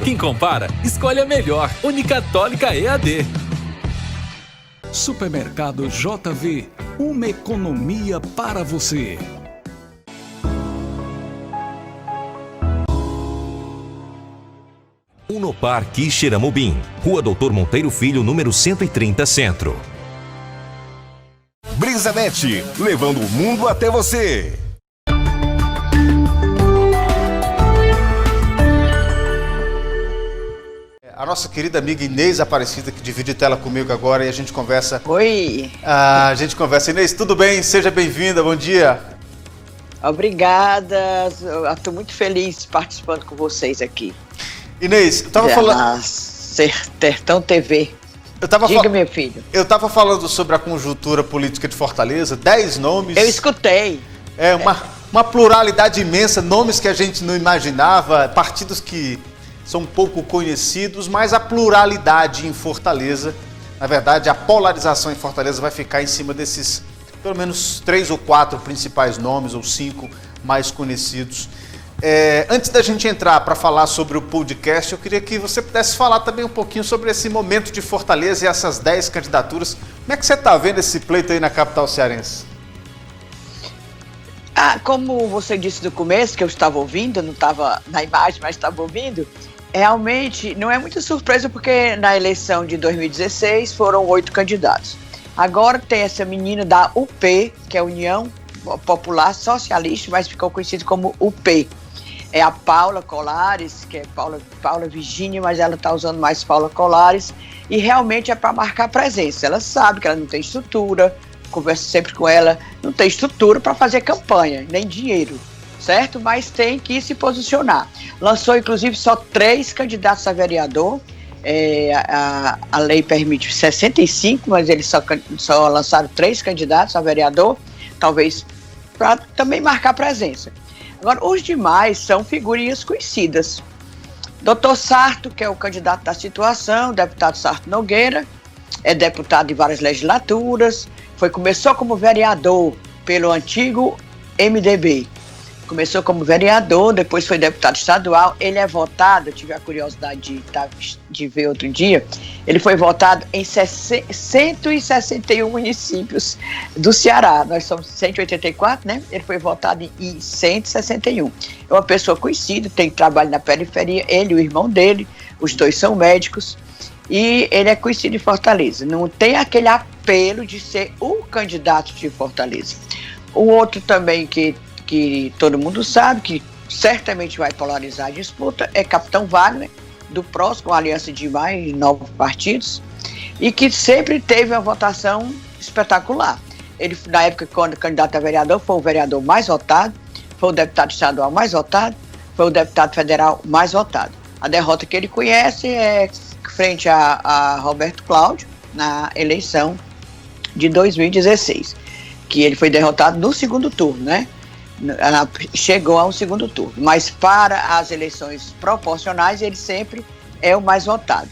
Quem compara, escolhe a melhor. Unicatólica EAD. Supermercado JV, uma economia para você. Unopar Quixeramobim, Rua Doutor Monteiro Filho, número 130, Centro. BrisaNet, levando o mundo até você. A nossa querida amiga Inês Aparecida, que divide tela comigo agora, e a gente conversa. Oi! A gente conversa. Inês, tudo bem? Seja bem-vinda, bom dia. Obrigada, estou muito feliz participando com vocês aqui. Inês, eu estava falando... Sertão TV. Diga, meu filho. Eu estava falando sobre a conjuntura política de Fortaleza, 10 nomes. Eu escutei. Uma pluralidade imensa, nomes que a gente não imaginava, partidos que são pouco conhecidos, mas a pluralidade em Fortaleza, na verdade, a polarização em Fortaleza vai ficar em cima desses, pelo menos 3 ou 4 principais nomes, ou 5 mais conhecidos. Antes da gente entrar para falar sobre o podcast, eu queria que você pudesse falar também um pouquinho sobre esse momento de Fortaleza e essas 10 candidaturas. Como é que você está vendo esse pleito aí na capital cearense? Como você disse no começo, que eu estava ouvindo, não estava na imagem, mas estava ouvindo, realmente não é muita surpresa, porque na eleição de 2016 foram 8 candidatos. Agora tem essa menina da UP, que é a União Popular Socialista, mas ficou conhecida como UP. É a Paula Colares, que é Paula Virgínia, mas ela está usando mais Paula Colares, e realmente é para marcar presença. Ela sabe que ela não tem estrutura, converso sempre com ela, não tem estrutura para fazer campanha, nem dinheiro, certo? Mas tem que se posicionar. Lançou, inclusive, só 3 candidatos a vereador. A lei permite 65, mas eles só lançaram 3 candidatos a vereador, talvez para também marcar presença. Agora, os demais são figurinhas conhecidas. Dr. Sarto, que é o candidato da situação, deputado Sarto Nogueira, é deputado de várias legislaturas, começou como vereador pelo antigo MDB. Começou como vereador, depois foi deputado estadual. Ele é votado, eu tive a curiosidade de ver outro dia, ele foi votado em 161 municípios do Ceará. Nós somos 184, né? Ele foi votado em 161. É uma pessoa conhecida, tem trabalho na periferia, ele e o irmão dele, os dois são médicos, e ele é conhecido em Fortaleza. Não tem aquele apelo de ser o candidato de Fortaleza. O outro também que todo mundo sabe, que certamente vai polarizar a disputa, é Capitão Wagner, do PROS, com a aliança de mais 9 partidos, e que sempre teve uma votação espetacular. Ele, na época, quando candidato a vereador, foi o vereador mais votado, foi o deputado estadual mais votado, foi o deputado federal mais votado. A derrota que ele conhece é frente a Roberto Cláudio, na eleição de 2016, que ele foi derrotado no segundo turno, né? Chegou a um segundo turno, mas para as eleições proporcionais ele sempre é o mais votado.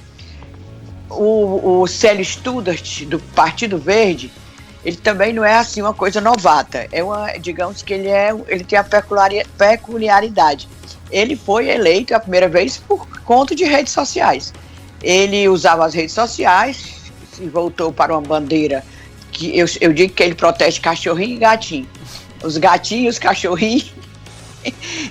O Célio Studart, do Partido Verde, ele também não é assim uma coisa novata, digamos que ele tem a peculiaridade. Ele foi eleito a primeira vez por conta de redes sociais. Ele usava as redes sociais e voltou para uma bandeira que eu digo que ele protege cachorrinho e gatinho. Os gatinhos, os cachorrinhos,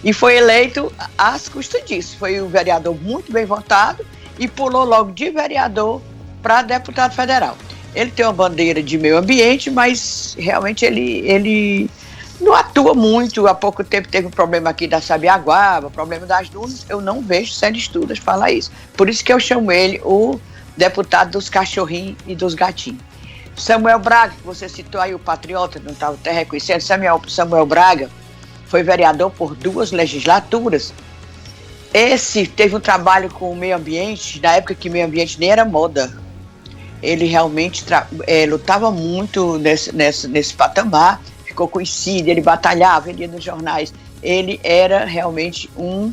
e foi eleito às custas disso. Foi um vereador muito bem votado e pulou logo de vereador para deputado federal. Ele tem uma bandeira de meio ambiente, mas realmente ele não atua muito. Há pouco tempo teve um problema aqui da Sabiaguaba, problema das dunas. Eu não vejo Célio Studart falar isso. Por isso que eu chamo ele o deputado dos cachorrinhos e dos gatinhos. Samuel Braga, que você citou aí, o patriota, não estava até reconhecendo. Samuel Braga foi vereador por 2 legislaturas. Esse teve um trabalho com o meio ambiente, na época que o meio ambiente nem era moda. Ele realmente lutava muito nesse patamar, ficou conhecido, ele batalhava, ele ia nos jornais. Ele era realmente um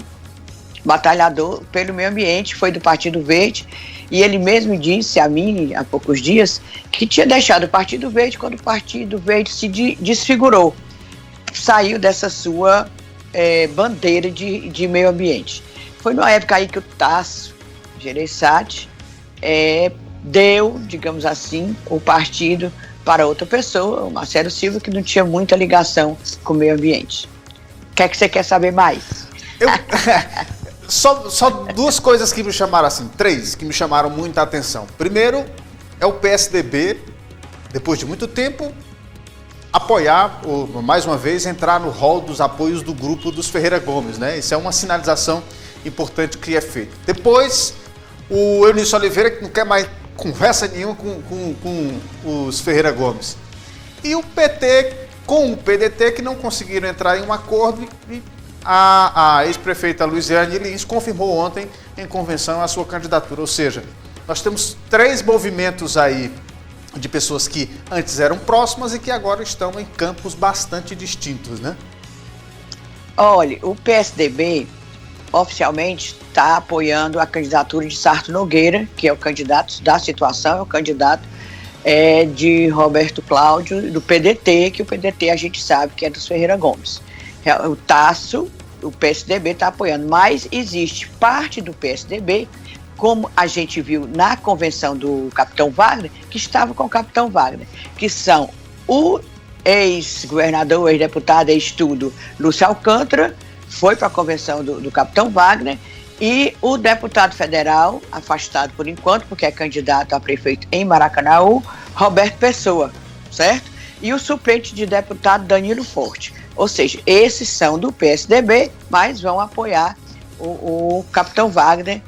batalhador pelo meio ambiente, foi do Partido Verde. E ele mesmo disse a mim, há poucos dias, que tinha deixado o Partido Verde quando o Partido Verde se desfigurou. Saiu dessa sua bandeira de meio ambiente. Foi numa época aí que o Tasso Gereissati deu, digamos assim, o partido para outra pessoa, o Marcelo Silva, que não tinha muita ligação com o meio ambiente. O que é que você quer saber mais? Só duas coisas que me chamaram assim, três, que me chamaram muita atenção. Primeiro, é o PSDB, depois de muito tempo, apoiar, ou mais uma vez, entrar no rol dos apoios do grupo dos Ferreira Gomes, né? Isso é uma sinalização importante que é feita. Depois, o Eunício Oliveira, que não quer mais conversa nenhuma com os Ferreira Gomes. E o PT com o PDT, que não conseguiram entrar em um acordo, e a ex-prefeita Luiziane Lins confirmou ontem em convenção a sua candidatura. Ou seja, nós temos três movimentos aí de pessoas que antes eram próximas e que agora estão em campos bastante distintos, né? Olha, o PSDB oficialmente está apoiando a candidatura de Sarto Nogueira, que é o candidato da situação, é o candidato de Roberto Cláudio, do PDT, que o PDT a gente sabe que é dos Ferreira Gomes. O Tasso, o PSDB está apoiando, mas existe parte do PSDB, como a gente viu na convenção do Capitão Wagner, que estava com o Capitão Wagner, que são o ex-governador, ex-deputado, ex-tudo, Lúcio Alcântara, foi para a convenção do Capitão Wagner, e o deputado federal, afastado por enquanto, porque é candidato a prefeito em Maracanaú, Roberto Pessoa, certo? E o suplente de deputado Danilo Forte. Ou seja, esses são do PSDB, mas vão apoiar o Capitão Wagner,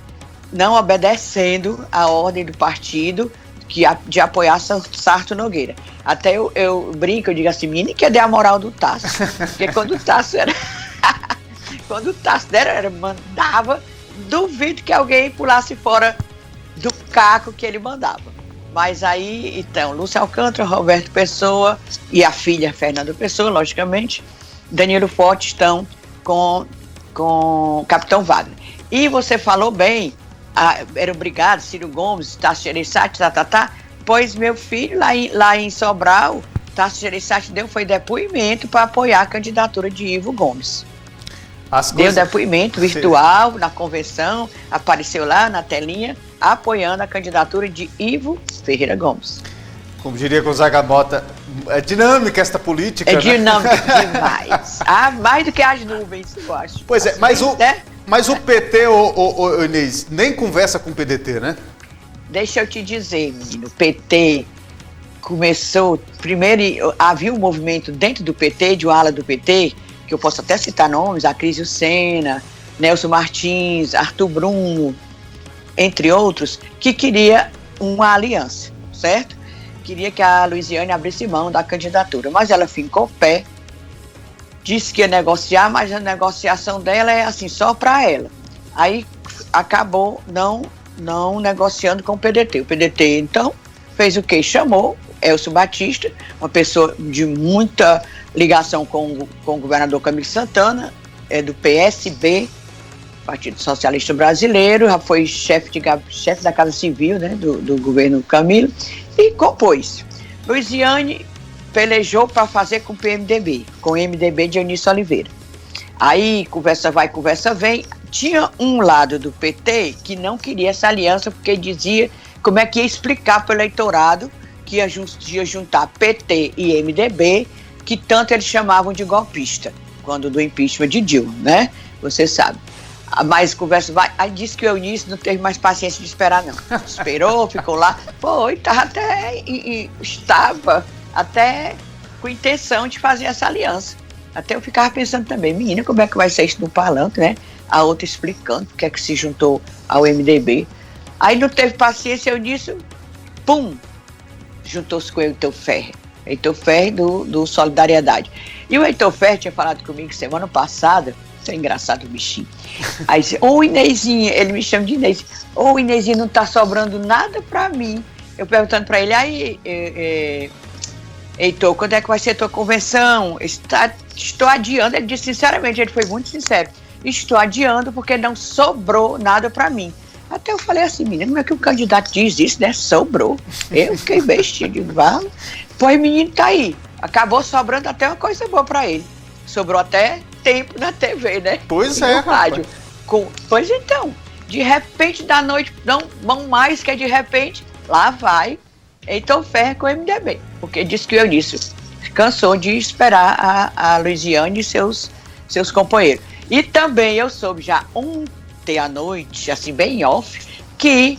não obedecendo a ordem do partido de apoiar Sarto Nogueira. Até eu brinco, eu digo assim, menino, que dê a moral do Tasso. Porque quando o Tasso mandava, duvido que alguém pulasse fora do caco que ele mandava. Mas aí, então, Lúcio Alcântara, Roberto Pessoa e a filha Fernanda Pessoa, logicamente, Danilo Forte estão com Capitão Wagner. E você falou bem, era obrigado, Ciro Gomes, Tasso Gereissati, pois meu filho lá em Sobral, Tasso Gereissati foi depoimento para apoiar a candidatura de Ivo Gomes. Deu depoimento virtual na convenção, apareceu lá na telinha, apoiando a candidatura de Ivo Ferreira Gomes. Como diria Gonzaga Mota, é dinâmica esta política, né? Dinâmica demais. Mais do que as nuvens, eu acho. Pois é, mas o PT, Inês, nem conversa com o PDT, né? Deixa eu te dizer, menino, o PT começou, primeiro havia um movimento dentro do PT, de uma ala do PT, que eu posso até citar nomes, Acrísio Senna, Nelson Martins, Arthur Bruno, entre outros, que queria uma aliança, certo? Queria que a Luiziane abrisse mão da candidatura, mas ela ficou pé, disse que ia negociar, mas a negociação dela é assim, só para ela. Aí acabou não negociando com o PDT. O PDT, então, fez o quê? Chamou Elcio Batista, uma pessoa de muita ligação com o governador Camilo Santana, do PSB, Partido Socialista Brasileiro, já foi chefe da Casa Civil, né, do governo Camilo, e compôs. Luiziane pelejou para fazer com o PMDB, com o MDB de Eunício Oliveira. Aí, conversa vai, conversa vem. Tinha um lado do PT que não queria essa aliança, porque dizia como é que ia explicar para o eleitorado que ia juntar PT e MDB, que tanto eles chamavam de golpista, quando do impeachment de Dilma, né? Você sabe. Mas conversa vai, aí disse que o Eunício não teve mais paciência de esperar, não. Esperou, ficou lá, estava até com intenção de fazer essa aliança. Até eu ficava pensando também, menina, como é que vai ser isso no palanque, né? A outra explicando porque é que se juntou ao MDB. Aí não teve paciência, eu disse, juntou-se com o Heitor Ferrer do Solidariedade. E o Heitor Ferrer tinha falado comigo semana passada, isso é engraçado o bichinho. Aí disse, Inezinho, ele me chama de Inês, Inezinho, não tá sobrando nada pra mim. Eu perguntando pra ele, aí, Heitor, quando é que vai ser a tua convenção? Estou adiando, ele disse sinceramente, ele foi muito sincero, estou adiando porque não sobrou nada pra mim. Até eu falei assim, menino, como é que o candidato diz isso, né? Sobrou. Eu fiquei bestinho de vale. Pois menino tá aí. Acabou sobrando até uma coisa boa pra ele. Sobrou até tempo na TV, né? Pois e é, no rádio. Pois então, de repente da noite, não mais que de repente, lá vai Heitor Ferrer com o MDB, porque disse que o Eunício cansou de esperar a Luiziane e seus companheiros. E também eu soube já ontem à noite, assim bem off, que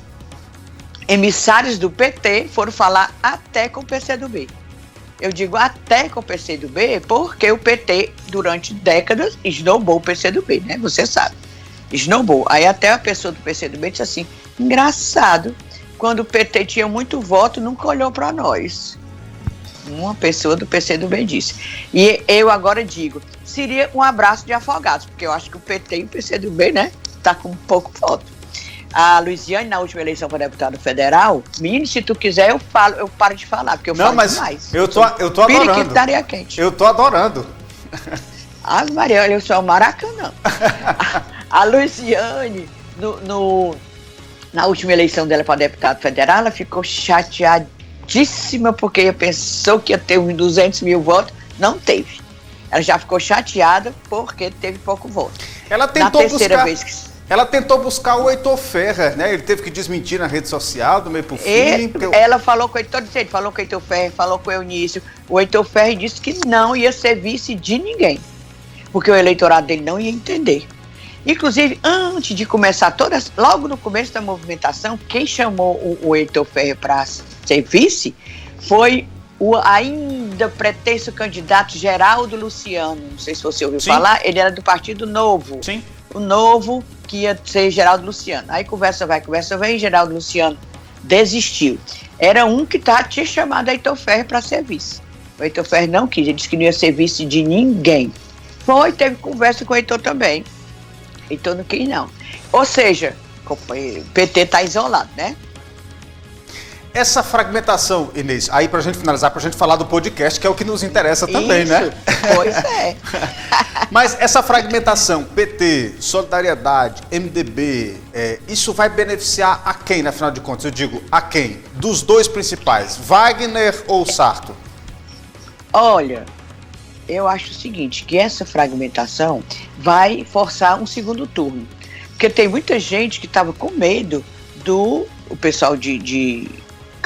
emissários do PT foram falar até com o PCdoB. Eu digo até com o PCdoB porque o PT, durante décadas, esnobou o PCdoB, né? Você sabe. Esnobou. Aí até a pessoa do PCdoB disse assim, engraçado, quando o PT tinha muito voto, nunca olhou para nós. Uma pessoa do PCdoB disse. E eu agora digo, seria um abraço de afogados, porque eu acho que o PT e o PCdoB, né, tá com pouco voto. A Luiziane, na última eleição para deputado federal, menino, se tu quiser, eu paro de falar, porque eu falo demais. Eu tô adorando. Quente. Eu tô adorando. Ah, Maria, eu sou o Maracanã. A Luiziane, na última eleição dela para deputado federal, ela ficou chateadíssima, porque pensou que ia ter uns 200 mil votos, não teve. Ela já ficou chateada porque teve pouco voto. Ela tentou buscar o Heitor Ferrer, né? Ele teve que desmentir na rede social, do meio pro fim. Ela falou com o Heitor, falou com o Heitor Ferrer, falou com o Eunício. O Heitor Ferrer disse que não ia ser vice de ninguém, porque o eleitorado dele não ia entender. Inclusive, antes de começar logo no começo da movimentação, quem chamou o Heitor Ferrer para ser vice foi o ainda pretenso candidato Geraldo Luciano. Não sei se você ouviu falar, ele era do Partido Novo. Sim. O Novo, que ia ser Geraldo Luciano. Aí conversa vem, Geraldo Luciano desistiu. Era um que tinha chamado Heitor Ferrer para ser vice. O Heitor Ferrer não quis, ele disse que não ia ser vice de ninguém. Teve conversa com o Heitor também. Heitor não quis, não. Ou seja, o PT está isolado, né? Essa fragmentação, Inês, aí pra gente finalizar, pra gente falar do podcast, que é o que nos interessa também, né? Pois é. Mas essa fragmentação, PT, Solidariedade, MDB, isso vai beneficiar a quem, afinal de contas? Eu digo, a quem? Dos dois principais, Wagner ou Sarto? Olha, eu acho o seguinte, que essa fragmentação vai forçar um segundo turno. Porque tem muita gente que estava com medo o pessoal de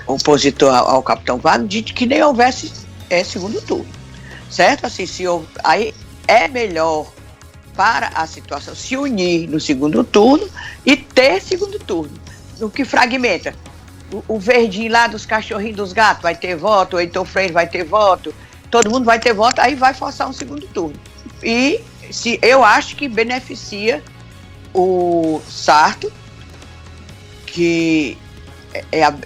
opositor ao Capitão Wagner, de que nem houvesse segundo turno. Certo? Assim, aí é melhor para a situação se unir no segundo turno e ter segundo turno. O que fragmenta? O verdinho lá dos cachorrinhos dos gatos vai ter voto, o Heitor Freire vai ter voto, todo mundo vai ter voto, aí vai forçar um segundo turno. E eu acho que beneficia o Sarto, que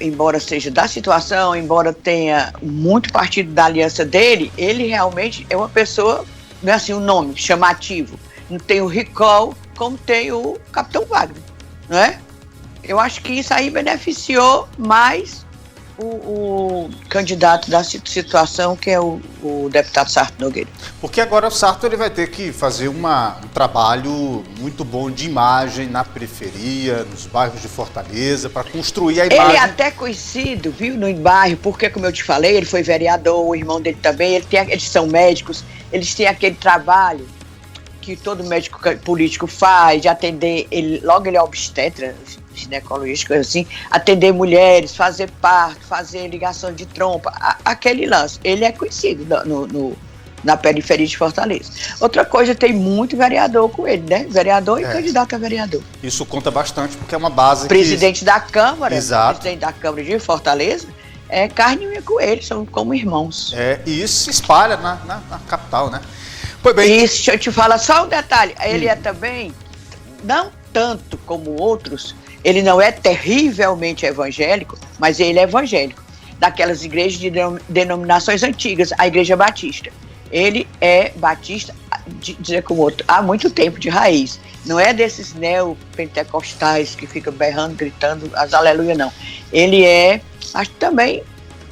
embora seja da situação, embora tenha muito partido da aliança dele, ele realmente é uma pessoa, não é assim um nome chamativo, não tem o recall como tem o Capitão Wagner, não é? Eu acho que isso aí beneficiou mais o candidato da situação, que é o deputado Sarto Nogueira. Porque agora o Sarto ele vai ter que fazer um trabalho muito bom de imagem na periferia, nos bairros de Fortaleza, para construir a imagem. Ele é até conhecido, viu, no bairro, porque, como eu te falei, ele foi vereador, o irmão dele também, eles são médicos, eles têm aquele trabalho que todo médico político faz, de atender, logo ele é obstetra, ginecologista, coisa assim, atender mulheres, fazer parto, fazer ligação de trompa, aquele lance. Ele é conhecido na periferia de Fortaleza. Outra coisa, tem muito vereador com ele, né? Vereador e candidato a vereador. Isso conta bastante, porque é uma base presidente da Câmara, Exato. Presidente da Câmara de Fortaleza, é carne e unha com ele, são como irmãos. E isso se espalha na capital, né? Pois bem. Isso, deixa eu te falar só um detalhe, ele é também, não tanto como outros, ele não é terrivelmente evangélico, mas ele é evangélico, daquelas igrejas de denominações antigas, a Igreja Batista. Ele é batista, dizer como outro, há muito tempo, de raiz. Não é desses neopentecostais que ficam berrando, gritando as aleluia, não. Ele acho que também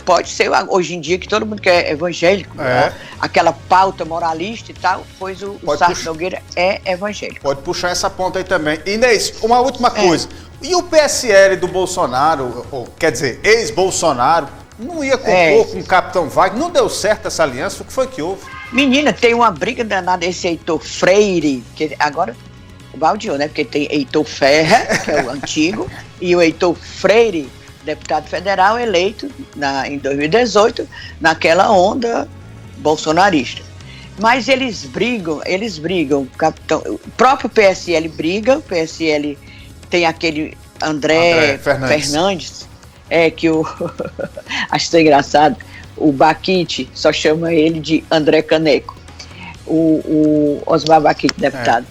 pode ser, hoje em dia, que todo mundo que é evangélico, né? Aquela pauta moralista e tal, pois o Sarto Nogueira é evangélico. Pode puxar essa ponta aí também. Inês, uma última coisa. E o PSL do Bolsonaro, quer dizer, ex-Bolsonaro, não ia compor com o Capitão Wagner? Não deu certo essa aliança? O que foi que houve? Menina, tem uma briga danada, esse Heitor Freire, que agora Baldiou, né? Porque tem Heitor Ferrer, que é o antigo, e o Heitor Freire, deputado federal eleito em 2018, naquela onda bolsonarista. Mas eles brigam, capitão, o próprio PSL briga, o PSL tem aquele André Fernandes, que acho tão engraçado, o Baquite só chama ele de André Caneco, o Osmar Baquite, deputado.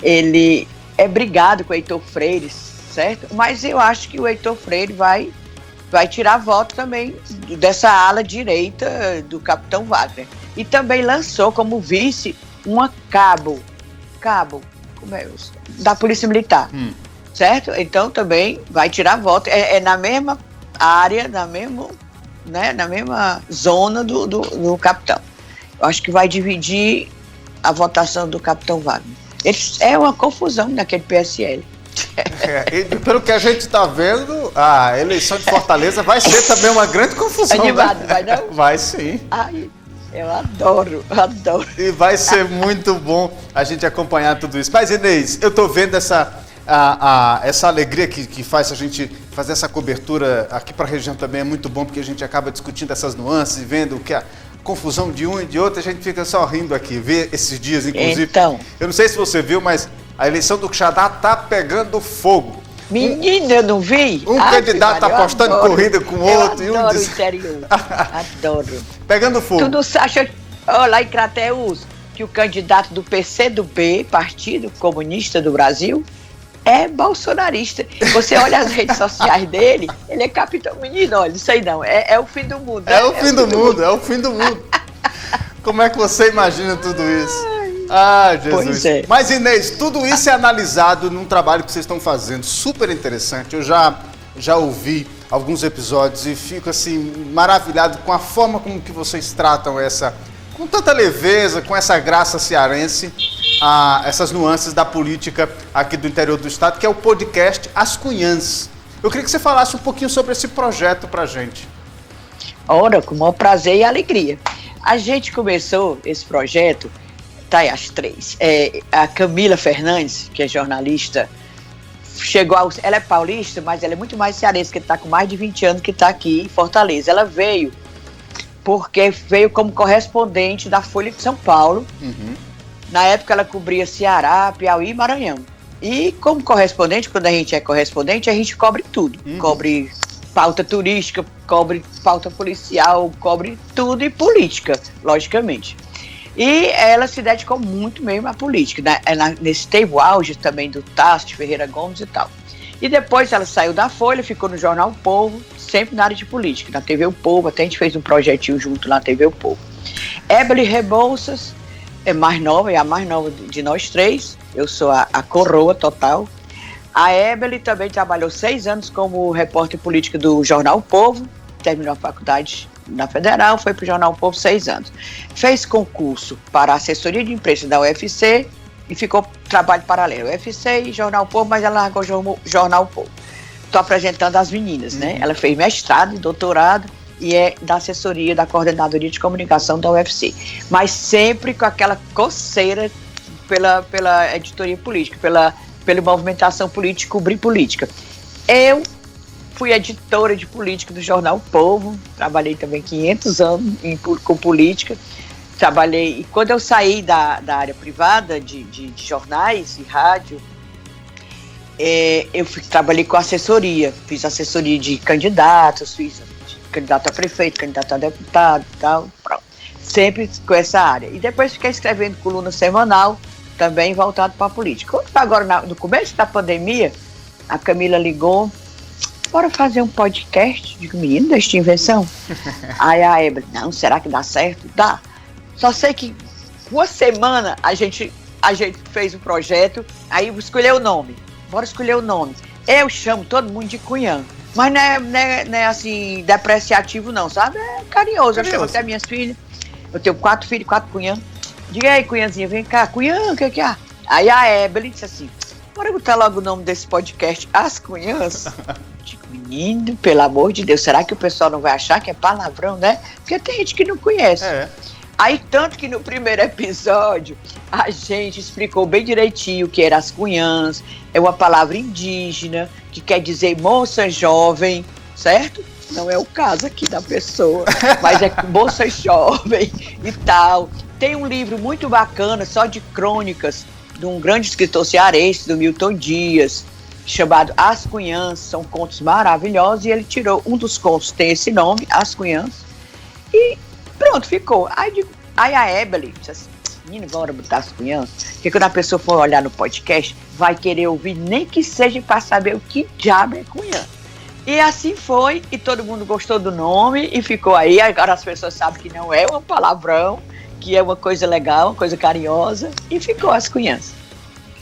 Ele é brigado com o Heitor Freire, certo? Mas eu acho que o Heitor Freire vai tirar voto também dessa ala direita do capitão Wagner. E também lançou como vice uma cabo da Polícia Militar, certo? Então também vai tirar voto, é na mesma área, na mesma zona do capitão. Eu acho que vai dividir a votação do capitão Wagner. É uma confusão naquele PSL. Pelo que a gente está vendo, a eleição de Fortaleza vai ser também uma grande confusão. Animado, né? Vai não? Vai sim. Ai, eu adoro. E vai ser muito bom a gente acompanhar tudo isso. Mas, Inês, eu estou vendo essa alegria que faz a gente fazer essa cobertura aqui para a região também. É muito bom, porque a gente acaba discutindo essas nuances e vendo que a confusão de um e de outro, a gente fica só rindo aqui. Vê esses dias, inclusive. Então. Eu não sei se você viu, mas a eleição do Quixadá tá pegando fogo. Menina, eu não vi? Um candidato apostando corrida com o outro. Eu adoro o interior. Adoro. Pegando fogo. Tu não acha, lá em Crateús, que o candidato do PCdoB, Partido Comunista do Brasil, é bolsonarista. Você olha as redes sociais dele, ele é capitão. Menino, olha, isso aí não, é o fim do mundo. É o fim do mundo. Como é que você imagina tudo isso? Jesus. Pois é. Mas, Inês, tudo isso é analisado num trabalho que vocês estão fazendo, super interessante. Eu já ouvi alguns episódios e fico, assim, maravilhado com a forma como que vocês tratam com tanta leveza, com essa graça cearense, essas nuances da política aqui do interior do estado, que é o podcast As Cunhãs. Eu queria que você falasse um pouquinho sobre esse projeto pra gente. Ora, com o maior prazer e alegria. A gente começou esse projeto, tá aí as três. A Camila Fernandes, que é jornalista, ela é paulista, mas ela é muito mais cearense, que está com mais de 20 anos que está aqui em Fortaleza. Ela veio como correspondente da Folha de São Paulo. Na época ela cobria Ceará, Piauí e Maranhão. E como correspondente, quando a gente é correspondente, a gente cobre tudo. Cobre pauta turística, cobre pauta policial, cobre tudo e política, logicamente. E ela se dedicou muito mesmo à política, nesse teve o auge também do Tasso de Ferreira Gomes e tal. E depois ela saiu da Folha, ficou no Jornal O Povo, sempre na área de política, na TV O Povo, até a gente fez um projetinho junto na TV O Povo. Ebeli Rebouças é a mais nova de nós três, eu sou a coroa total. A Ebeli também trabalhou 6 anos como repórter política do Jornal O Povo, terminou a faculdade na Federal, foi para o Jornal O Povo 6 anos. Fez concurso para a assessoria de imprensa da UFC e ficou trabalho paralelo, UFC e Jornal O Povo, mas ela largou o Jornal O Povo. Estou apresentando as meninas, né? Ela fez mestrado e doutorado e é da assessoria da Coordenadoria de Comunicação da UFC. Mas sempre com aquela coceira pela editoria política, pela movimentação política, cobrir política. Eu fui editora de política do Jornal O Povo, trabalhei também 500 anos com política, trabalhei, e quando eu saí da área privada de jornais e rádio, trabalhei com assessoria, fiz assessoria de candidatos, fiz candidato a prefeito, candidato a deputado e tal, pronto. Sempre com essa área. E depois fiquei escrevendo coluna semanal, também voltado para a política. Quando foi agora, no começo da pandemia, a Camila ligou, bora fazer um podcast? Digo, menino, desta invenção. Aí a Ebeli, não, será que dá certo? Dá. Só sei que uma semana a gente fez o projeto, aí escolheu o nome. Bora escolher o nome. Eu chamo todo mundo de Cunhã. Mas não é assim, depreciativo não, sabe? É carinhoso. Eu chamo até minhas filhas. Eu tenho 4 filhos, 4 Cunhã. Diga aí, Cunhãzinha, vem cá. Cunhã, o que é? Aí a Ebeli disse assim, bora botar logo o nome desse podcast, As Cunhãs. Digo, menino, pelo amor de Deus, será que o pessoal não vai achar que é palavrão, né? Porque tem gente que não conhece. Aí, tanto que no primeiro episódio, a gente explicou bem direitinho o que era as cunhãs, é uma palavra indígena, que quer dizer moça jovem, certo? Não é o caso aqui da pessoa, mas é moça jovem e tal. Tem um livro muito bacana, só de crônicas, de um grande escritor cearense, do Milton Dias, chamado As Cunhãs. São contos maravilhosos, e ele tirou um dos contos, tem esse nome, As Cunhãs, e pronto, ficou. Aí a Ebele disse assim, menina, bora botar As Cunhãs, porque quando a pessoa for olhar no podcast, vai querer ouvir, nem que seja para saber o que diabo é cunhã. E assim foi, e todo mundo gostou do nome, e ficou aí. Agora as pessoas sabem que não é um palavrão, que é uma coisa legal, uma coisa carinhosa, e ficou As Cunhãs.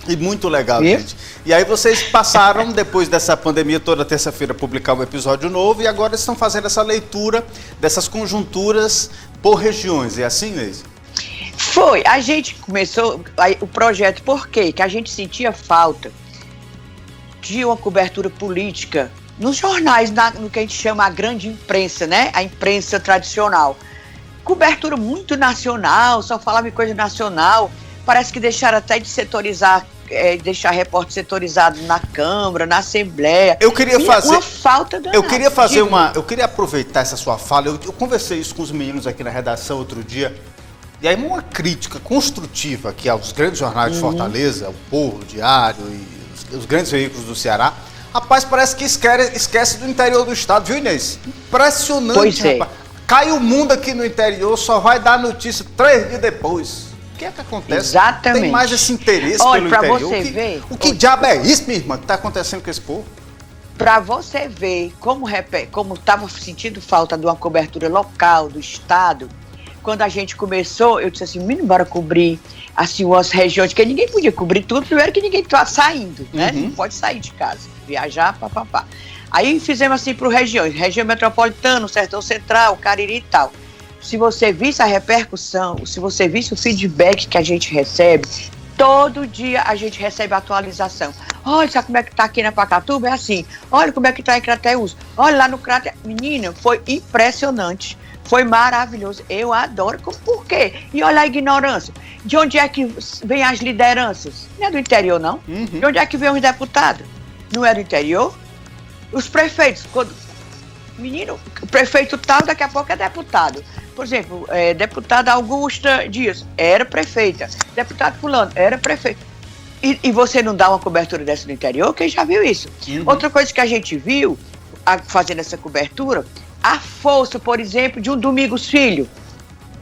E muito legal, gente. E aí vocês passaram, depois dessa pandemia, toda terça-feira publicar um episódio novo, e agora estão fazendo essa leitura dessas conjunturas por regiões. É assim, Inês? Foi. A gente começou o projeto, por quê? Que a gente sentia falta de uma cobertura política nos jornais, no que a gente chama a grande imprensa, né? A imprensa tradicional. Cobertura muito nacional, só falava em coisa nacional. Parece que deixaram até de setorizar, deixar repórter setorizado na Câmara, na Assembleia. Eu queria fazer uma falta danada. Eu queria aproveitar essa sua fala. Eu conversei isso com os meninos aqui na redação outro dia. E aí uma crítica construtiva aqui aos grandes jornais de Fortaleza, o Povo, o Diário e os grandes veículos do Ceará. Rapaz, parece que esquece do interior do estado, viu, Inês? Impressionante, pois é. Rapaz. Cai o mundo aqui no interior, só vai dar notícia 3 dias depois. O que é que acontece? Exatamente. Tem mais esse interesse pelo interior. Olha, pra você ver... O que diabo é isso, minha irmã, que tá acontecendo com esse povo? Para você ver como estava sentindo falta de uma cobertura local, do estado, quando a gente começou, eu disse assim, menino, bora cobrir assim, umas regiões, porque ninguém podia cobrir tudo, primeiro que ninguém estava saindo, né? Não pode sair de casa, viajar, papapá. Aí fizemos assim por regiões, região metropolitana, Sertão Central, Cariri e tal. Se você visse a repercussão, se você visse o feedback que a gente recebe, todo dia a gente recebe atualização. Olha, sabe como é que tá aqui na Pacatuba? É assim. Olha como é que tá em Crateús. Olha lá no Crateús. Menina, foi impressionante. Foi maravilhoso. Eu adoro. Por quê? E olha a ignorância. De onde é que vem as lideranças? Não é do interior, não. De onde é que vem os deputados? Não é do interior? Os prefeitos. Menino, o prefeito tal, daqui a pouco é deputado. Por exemplo, deputada Augusta Dias, era prefeita. Deputado fulano, era prefeito. E você não dá uma cobertura dessa no interior? Quem já viu isso? Outra coisa que a gente viu, fazendo essa cobertura, a força, por exemplo, de um Domingos Filho.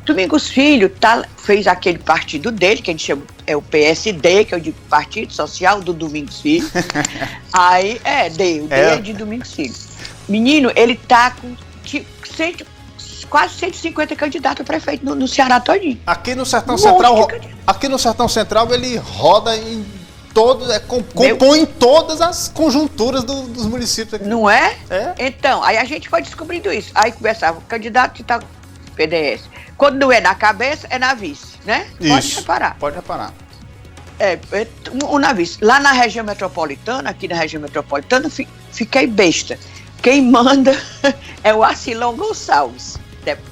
Domingos Filho fez aquele partido dele, que a gente chama, é o PSD, que é o Partido Social do Domingos Filho. Aí, o D é de Domingos Filho. Menino, ele tá com quase 150 candidatos a prefeito no Ceará todinho. Aqui no Sertão Central, ele roda em todos, compõe todas as conjunturas dos municípios aqui. Não é? Então, aí a gente foi descobrindo isso. Aí começava o candidato que tá PDS. Quando não é na cabeça, é na vice, né? Isso. Pode reparar. Na vice. Lá na região metropolitana, aqui na região metropolitana, fiquei besta. Quem manda é o Arcilon Gonçalves.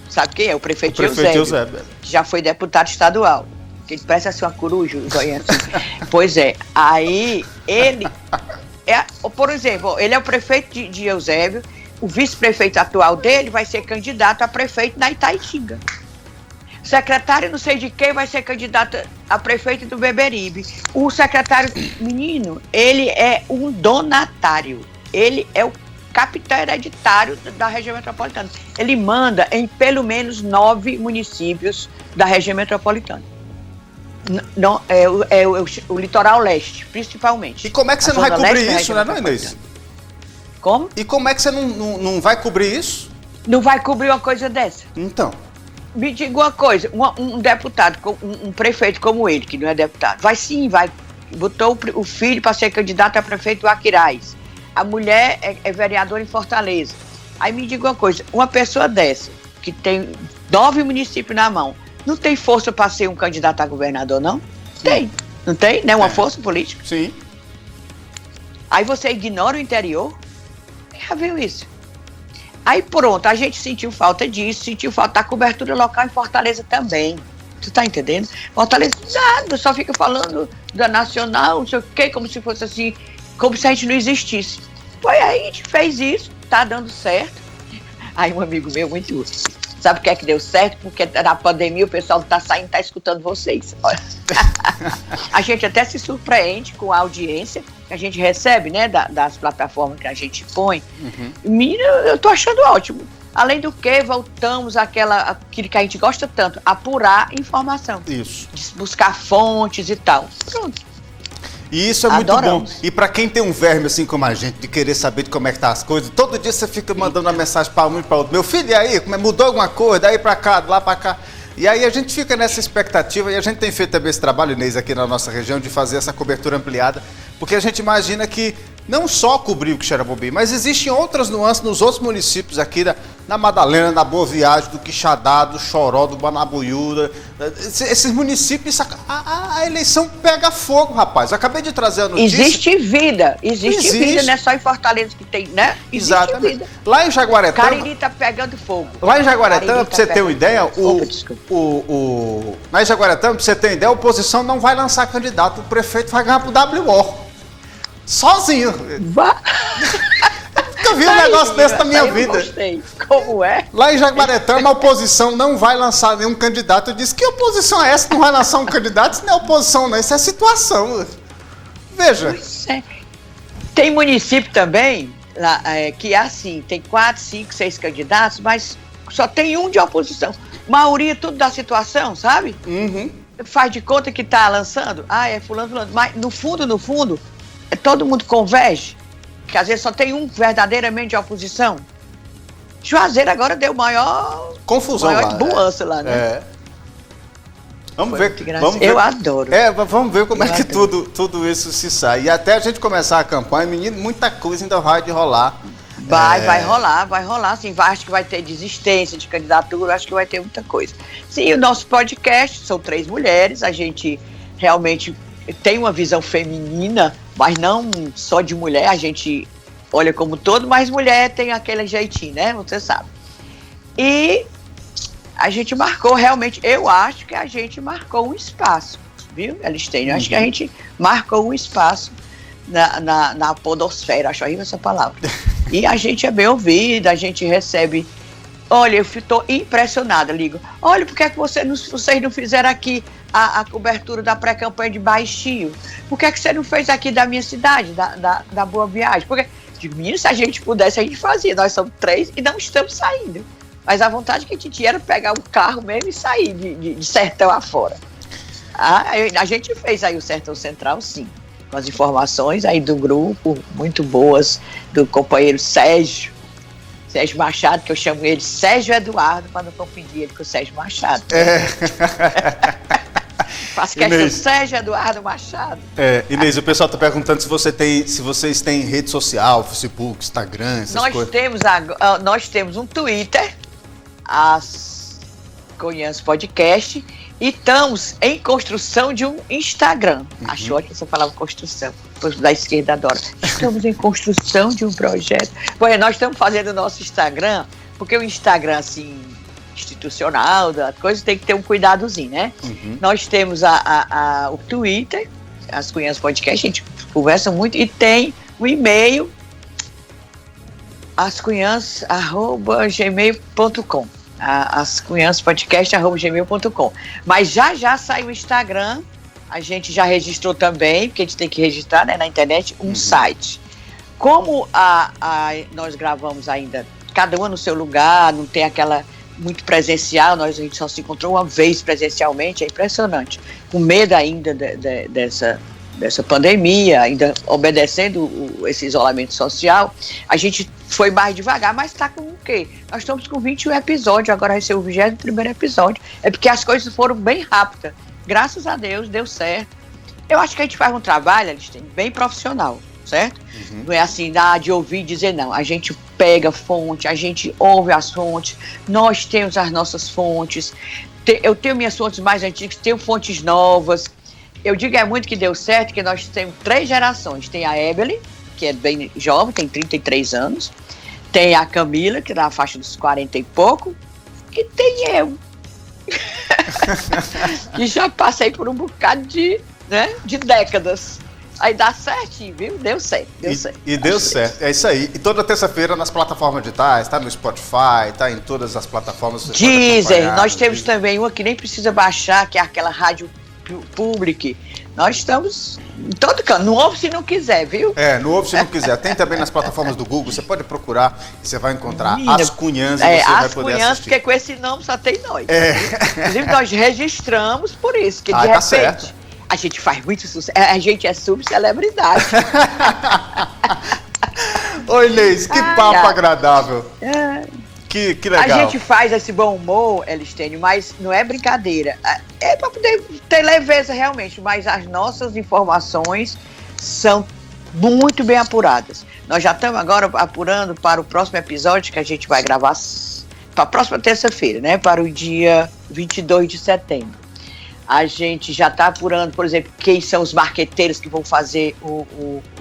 Sabe quem é? O prefeito Eusébio, que já foi deputado estadual. Que ele parece assim uma coruja, assim. Pois é. Aí, ele... por exemplo, ele é o prefeito de Eusébio. O vice-prefeito atual dele vai ser candidato a prefeito na Itaitinga. O secretário não sei de quem vai ser candidato a prefeito do Beberibe. O secretário, menino, ele é um donatário. Ele é o capitão hereditário da região metropolitana. Ele manda em pelo menos 9 municípios da região metropolitana. O litoral leste, principalmente. E como é que você não vai cobrir isso, né, Inês? Como? E como é que você não vai cobrir isso? Não vai cobrir uma coisa dessa? Então. Me diga uma coisa, um deputado, um prefeito como ele, que não é deputado, vai, botou o filho para ser candidato a prefeito do Aquiraz. A mulher é vereadora em Fortaleza. Aí me diga uma coisa, uma pessoa dessa, que tem 9 municípios na mão, não tem força para ser um candidato a governador, não? Tem. Não tem? Não é uma força política? Sim. Aí você ignora o interior? Já viu isso? Aí pronto, a gente sentiu falta disso, sentiu falta da cobertura local em Fortaleza também. Tu tá entendendo? Fortaleza nada, só fica falando da nacional, não sei o quê, como se fosse assim, como se a gente não existisse. Foi aí, a gente fez isso, tá dando certo. Aí um amigo meu, muito... Sabe o que é que deu certo? Porque na pandemia o pessoal tá saindo, tá escutando vocês. Olha. A gente até se surpreende com a audiência que a gente recebe, né, das plataformas que a gente põe. Menina, eu tô achando ótimo. Além do que, voltamos àquilo que a gente gosta tanto, apurar informação. Isso. Buscar fontes e tal. Pronto. E isso é muito Adoramos. bom. E pra quem tem um verme assim como a gente, de querer saber de como é que tá as coisas, todo dia você fica mandando uma mensagem pra um e pra outro. Meu filho, e aí? Mudou alguma coisa? Daí pra cá, de lá pra cá. E aí a gente fica nessa expectativa, e a gente tem feito também esse trabalho, Inês, aqui na nossa região, de fazer essa cobertura ampliada, porque a gente imagina que não só cobrir o Quixeramobim, mas existem outras nuances nos outros municípios aqui, na Madalena, na Boa Viagem, do Quixadá, do Choró, do Banabuiúda. Esses municípios, a eleição pega fogo, rapaz. Eu acabei de trazer a notícia. Existe vida, não é só em Fortaleza que tem, né? Existe Exatamente. vida. Lá em Jaguaretama... Cariri tá pegando fogo. Lá em Jaguaretama, pra você ter uma ideia, lá em Jaguaretama, pra você ter uma ideia, a oposição não vai lançar candidato, o prefeito vai ganhar pro WO. Sozinho. Nunca vi um negócio desse na minha vida. Gostei. Como é? Lá em Jaguaretama, a oposição não vai lançar nenhum candidato. Eu disse, que oposição é essa que não vai lançar um candidato? Isso não é oposição, não. Isso é situação. Veja. Tem município também, lá, que é assim, tem 4, 5, 6 candidatos, mas só tem um de oposição. Maioria tudo da situação, sabe? Faz de conta que tá lançando. É fulano. Mas no fundo, todo mundo converge. Que às vezes só tem um verdadeiramente de oposição. Juazeiro agora deu maior confusão maior lá. Buança lá, né? Vamos ver. Eu adoro. Vamos ver como é que tudo isso se sai. E até a gente começar a campanha, menino, muita coisa ainda vai de rolar. Vai rolar, sim. Acho que vai ter desistência de candidatura, acho que vai ter muita coisa. Sim, o nosso podcast, são 3 mulheres, a gente realmente tem uma visão feminina, mas não só de mulher, a gente olha como todo, mas mulher tem aquele jeitinho, né? Você sabe. E a gente marcou realmente, eu acho que a gente marcou um espaço, viu, Elistênio? Acho que a gente marcou um espaço na podosfera, acho horrível essa palavra. E a gente é bem ouvida, a gente recebe... Olha, eu estou impressionada, ligo. Olha, por que é que vocês não fizeram aqui a cobertura da pré-campanha de Baixio? Por que é que você não fez aqui da minha cidade, da Boa Viagem? Porque, digo, menino, se a gente pudesse, a gente fazia. Nós somos 3 e não estamos saindo. Mas a vontade que a gente tinha era pegar um carro mesmo e sair de sertão afora. A gente fez aí o Sertão Central, sim. Com as informações aí do grupo, muito boas, do companheiro Sérgio Machado, que eu chamo ele Sérgio Eduardo, para não confundir ele com o Sérgio Machado. Faço questão do Sérgio Eduardo Machado. Inês, o pessoal está perguntando se vocês têm rede social, Facebook, Instagram, essas coisas. Nós temos um Twitter, as Cunhãs Podcast, e estamos em construção de um Instagram. Acho ótimo você falava construção. Da esquerda adora. Estamos em construção de um projeto. Bom, nós estamos fazendo o nosso Instagram, porque o Instagram, assim, institucional, da coisa, tem que ter um cuidadozinho, né? Nós temos o Twitter, as Cunhãs Podcast, a gente conversa muito, e tem o e-mail, ascunhãs@gmail.com. ascunhãspodcast@gmail.com. Mas já sai o Instagram, a gente já registrou também, porque a gente tem que registrar, né, na internet, um site. Como nós gravamos ainda, cada uma no seu lugar, não tem aquela muito presencial, a gente só se encontrou uma vez presencialmente, é impressionante. Com medo ainda dessa pandemia, ainda obedecendo esse isolamento social, a gente foi mais devagar, mas está com o quê? Nós estamos com 21 episódios, agora vai ser o 21º episódio. É porque as coisas foram bem rápidas. Graças a Deus, deu certo. Eu acho que a gente faz um trabalho, bem profissional, certo? Não é assim, de ouvir e dizer não. A gente pega fonte, a gente ouve as fontes, nós temos as nossas fontes. Eu tenho minhas fontes mais antigas, tenho fontes novas. Eu digo muito que deu certo, que nós temos 3 gerações. Tem a Evelyn, que é bem jovem, tem 33 anos. Tem a Camila, que tá na faixa dos 40 e pouco, e tem eu. Que já passei por um bocado de décadas. Aí dá certinho, viu? Deu certo. E deu certo, é isso aí. E toda terça-feira nas plataformas digitais, tá no Spotify, tá em todas as plataformas. Deezer, nós temos também uma que nem precisa baixar, que é aquela Rádio Public. Nós estamos em todo canto. Não ouve se não quiser, viu? Não ouve se não quiser. Tem também nas plataformas do Google, você pode procurar, você vai encontrar As Cunhãs e você vai poder assistir. As porque com esse nome só tem nós. Inclusive nós registramos por isso, que de repente... Tá certo. A gente faz muito sucesso. A gente é subcelebridade. Oi, Inês, que papo agradável. Que legal. A gente faz esse bom humor, Elistênio, mas não é brincadeira. É para poder ter leveza realmente, mas as nossas informações são muito bem apuradas. Nós já estamos agora apurando para o próximo episódio que a gente vai gravar para a próxima terça-feira, né? Para o dia 22 de setembro. A gente já está apurando, por exemplo, quem são os marqueteiros que vão fazer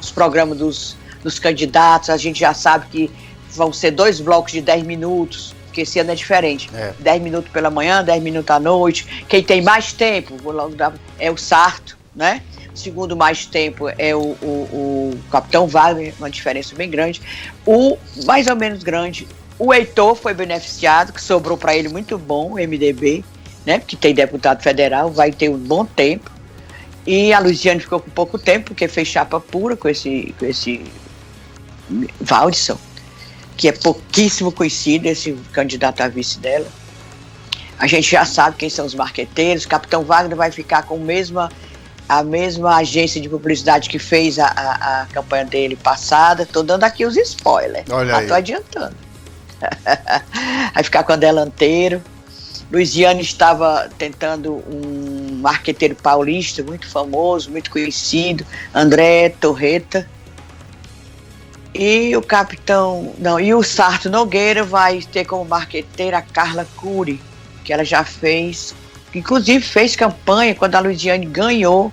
os programas dos candidatos. A gente já sabe que vão ser 2 blocos de 10 minutos, porque esse ano é diferente. 10 minutos pela manhã, 10 minutos à noite. Quem tem mais tempo, vou logo dar, é o Sarto, né? O segundo mais tempo é o Capitão Wagner, uma diferença bem grande. O mais ou menos grande, o Heitor foi beneficiado, que sobrou para ele muito bom, o MDB. Né, porque tem deputado federal, vai ter um bom tempo. E a Luiziane ficou com pouco tempo, porque fez chapa pura com esse Valdson, que é pouquíssimo conhecido, esse candidato a vice dela. A gente já sabe quem são os marqueteiros. O Capitão Wagner vai ficar com a mesma agência de publicidade que fez a campanha dele passada. Estou dando aqui os spoilers. Olha aí. Estou adiantando. Vai ficar com a Delanteiro. Luiziane estava tentando um marqueteiro paulista muito famoso, muito conhecido, André Torreta. E o Sarto Nogueira vai ter como marqueteira a Carla Cury, que ela já fez, inclusive fez campanha quando a Luiziane ganhou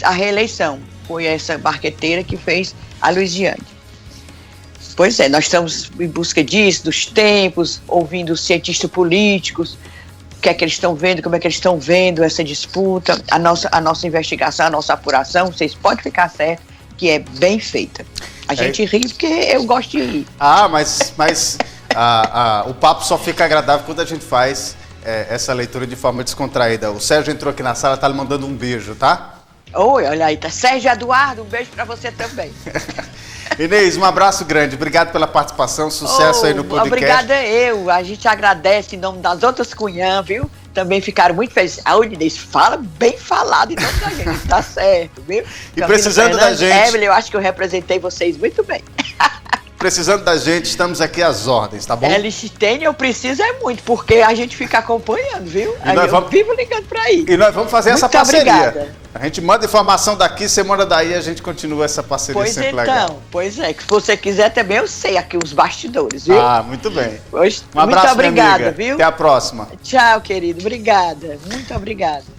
a reeleição. Foi essa marqueteira que fez a Luiziane. Pois é, nós estamos em busca disso, dos tempos, ouvindo os cientistas políticos, o que é que eles estão vendo, como é que eles estão vendo essa disputa, a nossa investigação, a nossa apuração, vocês podem ficar certos que é bem feita. A gente ri porque eu gosto de rir. Mas o papo só fica agradável quando a gente faz essa leitura de forma descontraída. O Sérgio entrou aqui na sala, tá lhe mandando um beijo, tá? Oi, olha aí, tá. Sérgio Eduardo, um beijo pra você também. Inês, um abraço grande, obrigado pela participação, sucesso aí no podcast. Obrigada a gente agradece em nome das outras cunhãs, viu? Também ficaram muito felizes. A Inês fala bem falado em nome da gente, tá certo, viu? E precisando da gente... Evelyn, eu acho que eu representei vocês muito bem. Precisando da gente, estamos aqui às ordens, tá bom? Elistênio, eu preciso muito, porque a gente fica acompanhando, viu? Eu vivo ligando pra aí. E nós vamos fazer essa parceria. Obrigada. A gente manda informação daqui, você manda daí, a gente continua essa parceria sempre legal. Pois é, que se você quiser também, eu sei aqui os bastidores, viu? Muito bem. Pois, um abraço, muito obrigada, minha amiga. Viu? Até a próxima. Tchau, querido. Obrigada. Muito obrigada.